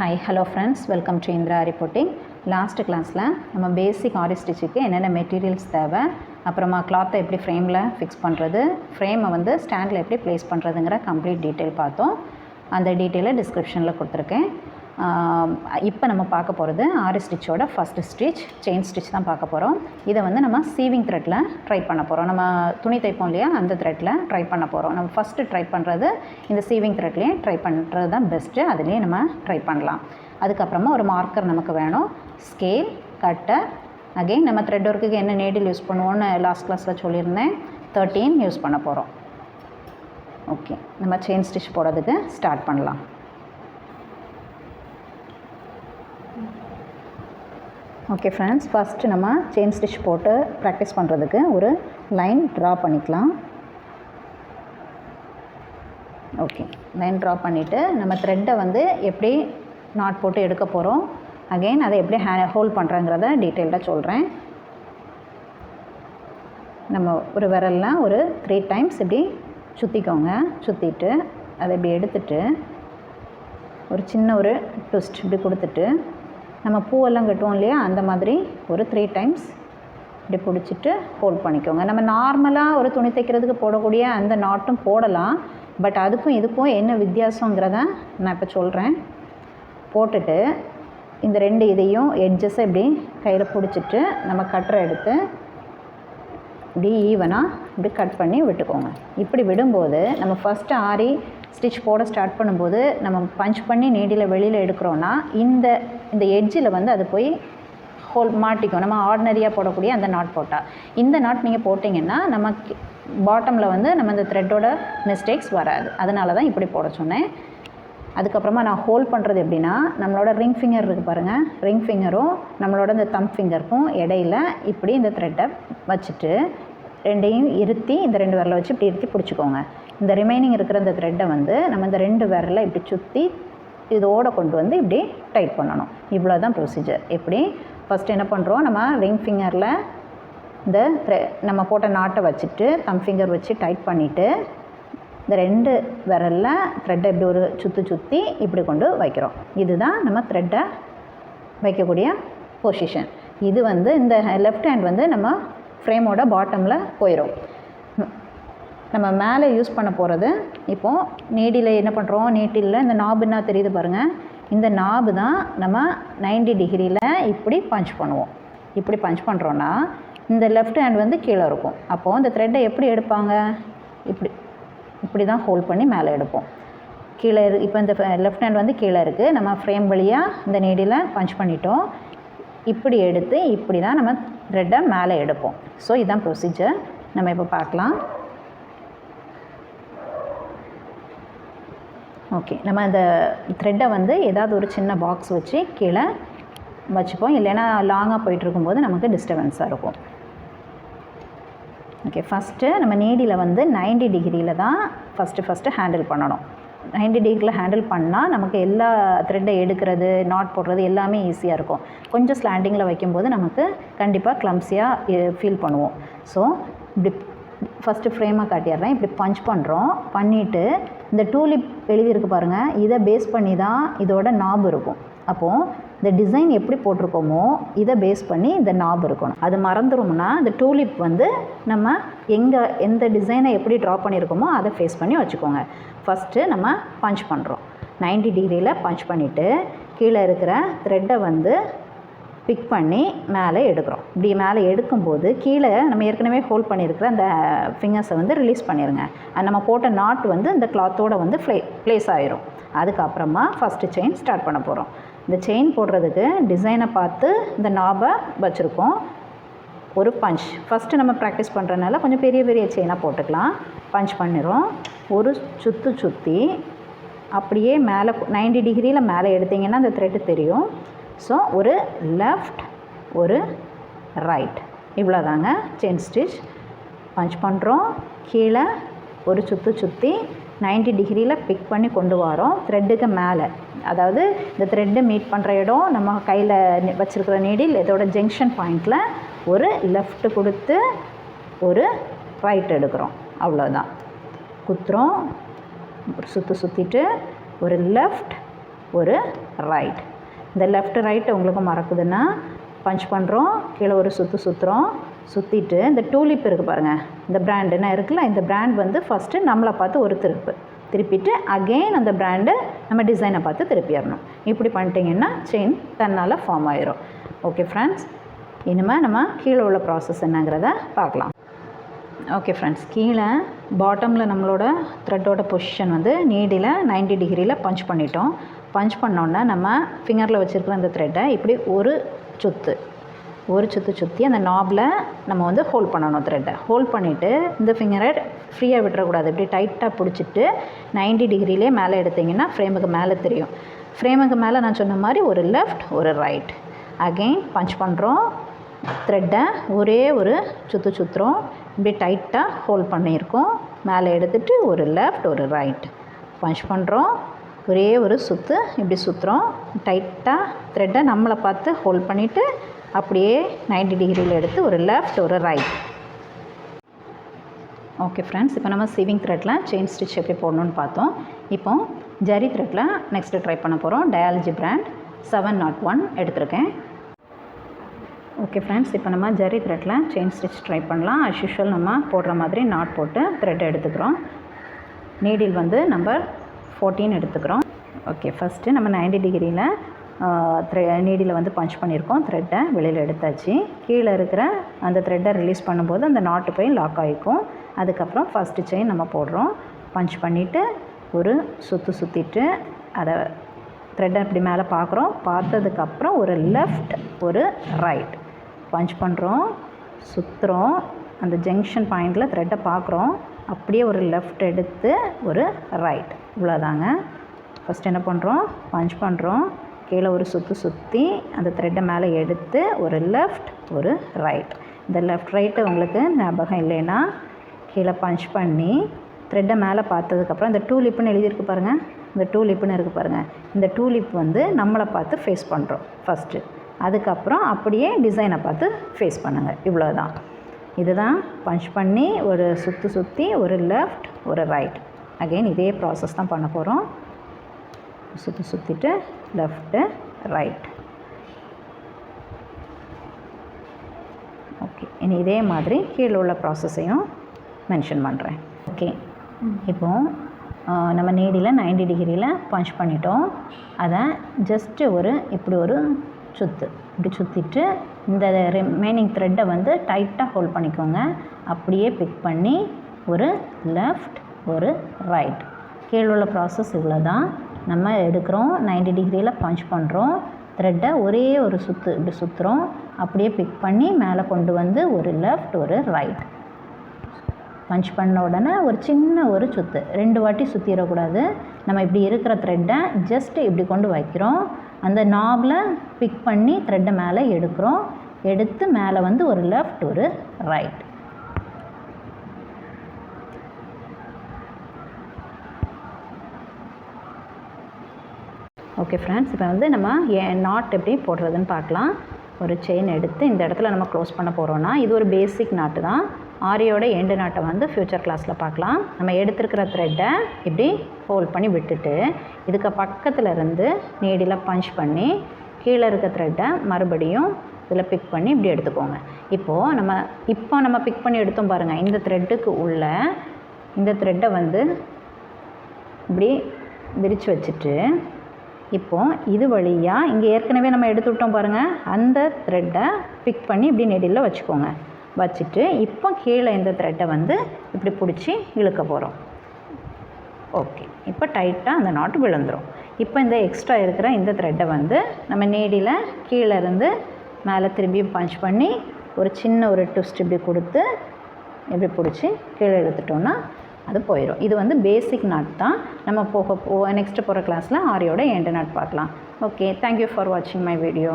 Hi, hello friends, welcome to Aari Reporting. Last class la நம்ம basic Aari stitch க்கு என்னென்ன materials தேவை, அப்புறமா cloth எப்படி frameல fix பண்றது, frame வந்து standல எப்படி place பண்றதுங்கற complete detail பார்த்தோம். அந்த detail descriptionல கொடுத்திருக்கேன். இப்போ நம்ம பார்க்க போறது Aari stitch ஓட first stitch chain stitch தான் பார்க்க போறோம். இத வந்து நம்ம sewing threadல ட்ரை பண்ண போறோம். நம்ம துணி தைப்போம் இல்லையா, அந்த threadல ட்ரை பண்ண போறோம். நம்ம first ட்ரை பண்றது இந்த sewing threadலயே ட்ரை பண்றது தான் பெஸ்ட். அதுலயே நம்ம ட்ரை பண்ணலாம். அதுக்கு அப்புறமா ஒரு மார்க்கர் நமக்கு வேணும், ஸ்கேல், கட்டர். அகைன் நம்ம த்ரெட் ஒர்க்குக்கு என்ன நீடில் யூஸ் பண்ணுவோம்னு லாஸ்ட் கிளாஸ்ல சொல்லியிருந்தேன், 13 யூஸ் பண்ண போறோம். ஓகே, நம்ம செயின் ஸ்டிச் போடுறதுக்கு ஸ்டார்ட் பண்ணலாம். ஓகே ஃப்ரெண்ட்ஸ், ஃபஸ்ட்டு நம்ம செயின் ஸ்டிச் போட்டு ப்ராக்டிஸ் பண்ணுறதுக்கு ஒரு லைன் ட்ரா பண்ணிக்கலாம். ஓகே, லைன் ட்ரா பண்ணிவிட்டு நம்ம த்ரெட்டை வந்து எப்படி நாட் போட்டு எடுக்க போகிறோம், அகெயின் அதை எப்படி ஹோல்ட் பண்ணுறங்கிறத டீட்டெயில்டாக சொல்கிறேன். நம்ம ஒரு விரலில் ஒரு 3 டைம்ஸ் இப்படி சுற்றிக்கோங்க. சுற்றிட்டு அதை இப்படி எடுத்துட்டு ஒரு சின்ன ஒரு ட்விஸ்ட் இப்படி கொடுத்துட்டு நம்ம பூவெல்லாம் கட்டுவோம் இல்லையா, அந்த மாதிரி ஒரு 3 டைம்ஸ் இப்படி பிடிச்சிட்டு ஹோல்ட் பண்ணிக்கோங்க. நம்ம நார்மலாக ஒரு துணி தைக்கிறதுக்கு போடக்கூடிய அந்த நாட்டும் போடலாம், பட் அதுக்கும் இதுக்கும் என்ன வித்தியாசங்கிறத நான் இப்போ சொல்கிறேன். போட்டுட்டு இந்த 2 இதையும் எட்ஜஸை இப்படி கையில் பிடிச்சிட்டு நம்ம கட்டரை எடுத்து இப்படி ஈவனாக இப்படி கட் பண்ணி விட்டுக்கோங்க. இப்படி விடும்போது நம்ம ஃபஸ்ட்டு ஆரி ஸ்டிச் போட ஸ்டார்ட் பண்ணும்போது நம்ம பஞ்ச் பண்ணி நீடியில் வெளியில் எடுக்கிறோன்னா இந்த எட்ஜில் வந்து அது போய் மாட்டிக்கும். நம்ம ஆர்டினரியாக போடக்கூடிய அந்த நாட் போட்டால், இந்த நாட் நீங்கள் போட்டிங்கன்னா நம்ம பாட்டமில் வந்து நம்ம இந்த த்ரெட்டோட மிஸ்டேக்ஸ் வராது. அதனால தான் இப்படி போட சொன்னேன். அதுக்கப்புறமா நான் ஹோல்ட் பண்ணுறது எப்படின்னா, நம்மளோட ரிங் ஃபிங்கர் இருக்குது பாருங்கள், ரிங் ஃபிங்கரும் நம்மளோட இந்த தம் ஃபிங்கருக்கும் இடையில இப்படி இந்த த்ரெட்டை வச்சுட்டு ரெண்டையும் இருத்தி இந்த 2 விரலை வச்சு இப்படி இருத்தி பிடிச்சிக்கோங்க. இந்த ரிமைனிங் இருக்கிற இந்த த்ரெட்டை வந்து நம்ம இந்த 2 விரலை இப்படி சுற்றி இதோடு கொண்டு வந்து இப்படி டைட் பண்ணணும். இவ்வளோ தான் ப்ரொசீஜர். எப்படி ஃபஸ்ட்டு என்ன பண்ணுறோம், நம்ம ரிங் ஃபிங்கரில் இந்த நம்ம போட்ட நாட்டை வச்சுட்டு தம் ஃபிங்கர் வச்சு டைட் பண்ணிவிட்டு இந்த 2 விரலில் த்ரெட்டை இப்படி ஒரு சுற்றி இப்படி கொண்டு வைக்கிறோம். இதுதான் நம்ம த்ரெட்டை வைக்கக்கூடிய பொசிஷன். இது வந்து இந்த லெஃப்ட் ஹேண்ட் வந்து நம்ம ஃப்ரேமோட பாட்டமில் போயிடும். நம்ம மேலே யூஸ் பண்ண போகிறது இப்போது நீடியில் என்ன பண்ணுறோம், நீட்டில் இந்த நாபுன்னா தெரியுது பாருங்கள், இந்த நாபு தான் நம்ம 90 டிகிரியில் இப்படி பஞ்ச் பண்ணுவோம். இப்படி பஞ்ச் பண்ணுறோன்னா இந்த லெஃப்ட் ஹேண்ட் வந்து கீழே இருக்கும். அப்போது இந்த த்ரெட்டை எப்படி எடுப்பாங்க, இப்படி தான் ஹோல்ட் பண்ணி மேலே எடுப்போம். கீழே இப்போ இந்த லெஃப்ட் ஹேண்ட் வந்து கீழே இருக்குது, நம்ம ஃப்ரேம் வழியாக இந்த நீடியில் பஞ்ச் பண்ணிட்டோம். இப்படி எடுத்து இப்படி தான் நம்ம த்ரெட்டை மேலே எடுப்போம். ஸோ இதுதான் ப்ரொசீஜர். நம்ம இப்போ பார்க்கலாம். ஓகே, நம்ம இந்த த்ரெட்டை வந்து ஏதாவது ஒரு சின்ன பாக்ஸ் வச்சு கீழே வச்சுப்போம், இல்லைன்னா லாங்காக போயிட்டுருக்கும்போது நமக்கு டிஸ்டர்பன்ஸாக இருக்கும். ஓகே, ஃபஸ்ட்டு நம்ம நீடியில் வந்து 90 டிகிரியில் தான் ஃபஸ்ட்டு ஹேண்டில் பண்ணணும். 90 டிகிரியில் ஹேண்டில் பண்ணால் நமக்கு எல்லா த்ரெட்டை எடுக்கிறது, நாட் போடுறது எல்லாமே ஈஸியாக இருக்கும். கொஞ்சம் ஸ்லாண்டிங்கில் வைக்கும்போது நமக்கு கண்டிப்பாக கிளம்ஸியாக ஃபீல் பண்ணுவோம். ஸோ இப்படி ஃபஸ்ட்டு ஃப்ரேமாக காட்டிடுறேன். இப்படி பஞ்ச் பண்ணுறோம். பண்ணிவிட்டு இந்த டூலிப் எழுதியிருக்கு பாருங்கள், இதை பேஸ் பண்ணி தான் இதோட நாப் இருக்கும். அப்போது இந்த டிசைன் எப்படி போட்டிருக்கோமோ இதை பேஸ் பண்ணி இந்த நாப் இருக்கணும். அது மறந்துடும்னா இந்த டூலிப் வந்து நம்ம எந்த டிசைனை எப்படி ட்ரா பண்ணியிருக்கோமோ அதை ஃபேஸ் பண்ணி வச்சுக்கோங்க. ஃபஸ்ட்டு நம்ம பஞ்ச் பண்ணுறோம். 90 டிகிரியில் பஞ்ச் பண்ணிவிட்டு கீழே இருக்கிற த்ரெட்டை வந்து பிக் பண்ணி மேலே எடுக்கிறோம். இப்படி மேலே எடுக்கும்போது கீழே நம்ம ஏற்கனவே ஹோல்ட் பண்ணியிருக்கிற அந்த ஃபிங்கர்ஸை வந்து ரிலீஸ் பண்ணிடுங்க. நம்ம போட்ட நாட் வந்து இந்த கிளாத்தோடு வந்து ப்ளேஸ் ஆகிரும். அதுக்கப்புறமா ஃபஸ்ட்டு செயின் ஸ்டார்ட் பண்ண போகிறோம். இந்த செயின் போடுறதுக்கு டிசைனை பார்த்து இந்த நாபை வச்சுருக்கோம். ஒரு பஞ்ச் ஃபஸ்ட்டு நம்ம ப்ராக்டிஸ் பண்ணுறதுனால கொஞ்சம் பெரிய செயினாக போட்டுக்கலாம். பஞ்ச் பண்ணிடுறோம். ஒரு சுற்றி அப்படியே மேலே 90 டிகிரியில் மேலே எடுத்திங்கன்னா அந்த த்ரெட்டு தெரியும். ஸோ ஒரு லெஃப்ட் ஒரு ரைட், இவ்வளோ தாங்க செயின் ஸ்டிச். பஞ்ச் பண்ணுறோம், கீழே ஒரு சுற்றி 90 டிகிரியில் பிக் பண்ணி கொண்டு வரோம் த்ரெட்டுக்கு மேலே. அதாவது இந்த த்ரெட்டு மீட் பண்ணுற இடம் நம்ம கையில் வச்சுருக்கிற நீடில் இதோட ஜங்ஷன் பாயிண்டில் ஒரு லெஃப்ட் கொடுத்து ஒரு ரைட் எடுக்கிறோம். அவ்வளோதான். குத்துறோம், ஒரு சுற்றிட்டு ஒரு லெஃப்ட் ஒரு ரைட். இந்த லெஃப்ட் ரைட் உங்களுக்கு மறக்குதுன்னா பஞ்ச் பண்ணுறோம், கீழே ஒரு சுற்றுறோம், சுற்றிட்டு இந்த டூலிப் இருக்குது பாருங்கள், இந்த பிராண்டுன்னா இருக்குல்ல, இந்த பிராண்ட் வந்து ஃபஸ்ட்டு நம்மளை பார்த்து ஒரு திருப்பிட்டு அகெயின் அந்த பிராண்டு நம்ம டிசைனை பார்த்து திருப்பிடணும். இப்படி பண்ணிட்டீங்கன்னா செயின் தன்னால் ஃபார்ம் ஆயிரும். ஓகே ஃப்ரெண்ட்ஸ், இனிமேல் நம்ம கீழே உள்ள ப்ராசஸ் என்னங்கிறத பார்க்கலாம். ஓகே ஃப்ரெண்ட்ஸ், கீழே பாட்டமில் நம்மளோட த்ரெட்டோட பொசிஷன் வந்து நீடில் 90 டிகிரியில் பஞ்ச் பண்ணிட்டோம். பஞ்ச் பண்ணோன்னா நம்ம ஃபிங்கரில் வச்சுருக்கிற அந்த த்ரெட்டை இப்படி ஒரு சுற்று சுற்றி அந்த நாபில் நம்ம வந்து ஹோல்ட் பண்ணணும். த்ரெட்டை ஹோல்ட் பண்ணிவிட்டு இந்த ஃபிங்கரை ஃப்ரீயாக விட்டுறக்கூடாது. இப்படி டைட்டாக பிடிச்சிட்டு 90 டிகிரிலே மேலே எடுத்திங்கன்னா ஃப்ரேமுக்கு மேலே தெரியும். ஃப்ரேமுக்கு மேலே நான் சொன்ன மாதிரி ஒரு லெஃப்ட் ஒரு ரைட். அகெயின் பஞ்ச் பண்ணுறோம், த்ரெட்டை ஒரே ஒரு சுற்றுறோம், இப்படி டைட்டாக ஹோல்ட் பண்ணியிருக்கோம். மேலே எடுத்துகிட்டு ஒரு லெஃப்ட் ஒரு ரைட் பஞ்ச் பண்ணுறோம், ஒரே ஒரு இப்படி சுற்றுறோம். டைட்டாக த்ரெட்டை நம்மளை பார்த்து ஹோல்ட் பண்ணிவிட்டு அப்படியே 90 டிகிரியில் எடுத்து ஒரு லெஃப்ட் ஒரு ரைட். ஓகே ஃப்ரெண்ட்ஸ், இப்போ நம்ம சீவிங் த்ரெட்டில் செயின் ஸ்டிச் எப்படி போடணுன்னு பார்த்தோம். இப்போ ஜரி த்ரெட்டில் நெக்ஸ்ட்டு ட்ரை பண்ண போகிறோம். டயாலஜி பிராண்ட் 701 எடுத்திருக்கேன். ஓகே ஃப்ரெண்ட்ஸ், இப்போ நம்ம ஜரி த்ரெட்டில் செயின் ஸ்டிச் ட்ரை பண்ணலாம். அஸ் யூஷுவல் நம்ம போடுற மாதிரி நாட் போட்டு த்ரெட் எடுத்துக்கிறோம். நீடில் வந்து நம்பர் 14 எடுத்துக்கிறோம். ஓகே, ஃபஸ்ட்டு நம்ம 90 டிகிரியில் நீடில் வந்து பஞ்ச் பண்ணியிருக்கோம். த்ரெட்டை வெளியில் எடுத்தாச்சு. கீழே இருக்கிற அந்த த்ரெட்டை ரிலீஸ் பண்ணும்போது அந்த நாட்டு போய் லாக் ஆகிக்கும். அதுக்கப்புறம் ஃபஸ்ட்டு செயின் நம்ம போடுறோம். பஞ்ச் பண்ணிவிட்டு ஒரு சுற்றிட்டு அதை த்ரெட்டை இப்படி மேலே பார்க்குறோம். பார்த்ததுக்கப்புறம் ஒரு லெஃப்ட் ஒரு ரைட் பஞ்ச் பண்ணுறோம், சுற்றுறோம். அந்த ஜங்ஷன் பாயிண்டில் த்ரெட்டை பார்க்குறோம். அப்படியே ஒரு லெஃப்ட் எடுத்து ஒரு ரைட். இவ்வளோதாங்க. ஃபஸ்ட் என்ன பண்ணுறோம், பஞ்ச் பண்ணுறோம், கீழே ஒரு சுற்றி அந்த த்ரெட்டை மேலே எடுத்து ஒரு லெஃப்ட் ஒரு ரைட். இந்த லெஃப்ட் ரைட்டு உங்களுக்கு ஞாபகம் இல்லைன்னா கீழே பஞ்ச் பண்ணி த்ரெட்டை மேலே பார்த்ததுக்கப்புறம் இந்த டூலிப்புன்னு எழுதியிருக்கு பாருங்கள், இந்த டூலிப்புன்னு இருக்குது பாருங்கள், இந்த டூலிப் வந்து நம்மளை பார்த்து ஃபேஸ் பண்ணுறோம் ஃபஸ்ட்டு. அதுக்கப்புறம் அப்படியே டிசைனை பார்த்து ஃபேஸ் பண்ணுங்கள். இவ்வளோதான். இதுதான் பஞ்ச் பண்ணி ஒரு சுற்றி ஒரு லெஃப்ட் ஒரு ரைட். அகெயின் இதே ப்ராசஸ் தான் பண்ண போகிறோம். சுற்றிட்டு லெஃப்ட்டு ரைட். ஓகே, இனி இதே மாதிரி கீழே உள்ள ப்ராசஸையும் மென்ஷன் பண்ணுறேன். ஓகே, இப்போது நம்ம நீடியில் 90 டிகிரியில் பஞ்ச் பண்ணிட்டோம். அதை ஜஸ்ட்டு இப்படி ஒரு இப்படி சுற்றிட்டு இந்த ரிமைனிங் த்ரெட்டை வந்து டைட்டாக ஹோல்ட் பண்ணிக்கோங்க. அப்படியே பிக் பண்ணி ஒரு லெஃப்ட் ஒரு ரைட். கீழே உள்ள ப்ராசஸ் இவ்வளோ தான். நம்ம எடுக்கிறோம், 90 டிகிரியில் பஞ்ச் பண்ணுறோம், த்ரெட்டை ஒரே ஒரு இப்படி சுற்றுறோம். அப்படியே பிக் பண்ணி மேலே கொண்டு வந்து ஒரு லெஃப்ட் ஒரு ரைட் பஞ்ச் பண்ண உடனே ஒரு சின்ன ஒரு 2 வாட்டி சுற்றிடக்கூடாது. நம்ம இப்படி இருக்கிற த்ரெட்டை ஜஸ்ட்டு இப்படி கொண்டு வைக்கிறோம். அந்த நாபில் பிக் பண்ணி த்ரெட்டை மேலே எடுக்கிறோம். எடுத்து மேலே வந்து ஒரு லெஃப்ட் ஒரு ரைட். ஓகே ஃப்ரெண்ட்ஸ், இப்போ வந்து நம்ம நாட் எப்படி போடுறதுன்னு பார்க்கலாம். ஒரு செயின் எடுத்து இந்த இடத்துல நம்ம க்ளோஸ் பண்ண போகிறோன்னா இது ஒரு பேசிக் நாட்டு தான். ஆரியோட எண்டு நாட்டை வந்து ஃப்யூச்சர் கிளாஸில் பார்க்கலாம். நம்ம எடுத்துருக்கிற த்ரெட்டை இப்படி ஹோல்ட் பண்ணி விட்டுட்டு இதுக்கு பக்கத்தில் இருந்து நீடில் பஞ்ச் பண்ணி கீழே இருக்க த்ரெட்டை மறுபடியும் இதில் பிக் பண்ணி இப்படி எடுத்துக்கோங்க. இப்போ நம்ம பிக் பண்ணி எடுத்தோம் பாருங்கள், இந்த த்ரெட்டுக்கு உள்ள இந்த த்ரெட்டை வந்து இப்படி விரித்து வச்சுட்டு இப்போது இது வழியாக இங்கே ஏற்கனவே நம்ம எடுத்து விட்டோம் பாருங்கள், அந்த த்ரெட்டை பிக் பண்ணி இப்படி நெடியில் வச்சுக்கோங்க. வச்சுட்டு இப்போ கீழே இந்த த்ரெட்டை வந்து இப்படி பிடிச்சி இழுக்க போகிறோம். ஓகே, இப்போ டைட்டாக அந்த நாட்டு விழுந்துடும். இப்போ இந்த எக்ஸ்ட்ரா இருக்கிற இந்த த்ரெட்டை வந்து நம்ம நீடியில் கீழே இருந்து மேலே திரும்பி பஞ்ச் பண்ணி ஒரு சின்ன ஒரு ட்விஸ்ட் இப்படி கொடுத்து இப்படி பிடிச்சி கீழே இழுத்துட்டோன்னா அது போயிடும். இது வந்து பேசிக் நாட் தான். நம்ம நெக்ஸ்ட்டு போகிற கிளாஸில் ஆரியோட எண்டு நாட் பார்க்கலாம். ஓகே, தேங்க்யூ ஃபார் வாட்சிங் மை வீடியோ.